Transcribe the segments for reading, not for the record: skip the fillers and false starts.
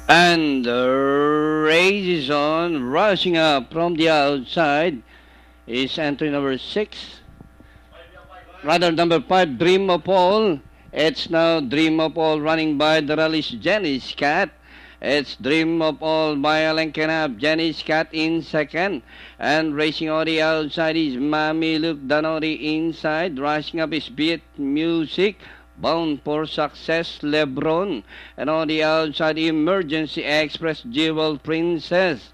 And the race is on, rushing up from the outside is entry number 6. Rather, number 5, Dream of All. It's now Dream of All running by the rallies Jenny's Cat. It's Dream of All by Alan Kenab. Jenny's Cat in second. And racing on the outside is Mami Luke Danori inside. Rushing up is Beat Music. Bound for Success, Lebron. And on the outside, Emergency Express, Jewel Princess.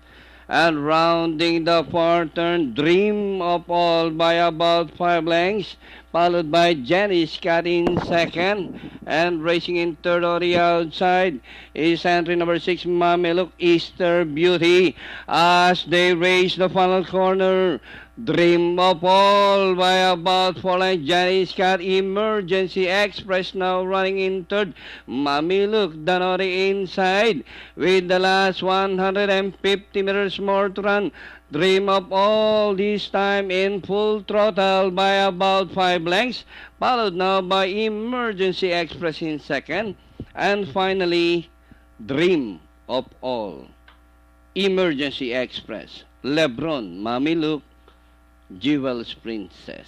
And rounding the far turn, Dream of All by about 5 lengths, followed by Jenny's Cat in second. And racing in third on the outside is entry number 6, Mameluk Easter Beauty. As they race the final corner, Dream of All by about 4 lengths, Jenny's Cat, Emergency Express now running in third, Mameluk Danori inside with the last 150 meters more to run. Dream of All this time in full throttle by about 5 lengths, followed now by Emergency Express in second, and finally Dream of All, Emergency Express, Lebron, Mami Luke, Jewel's Princess.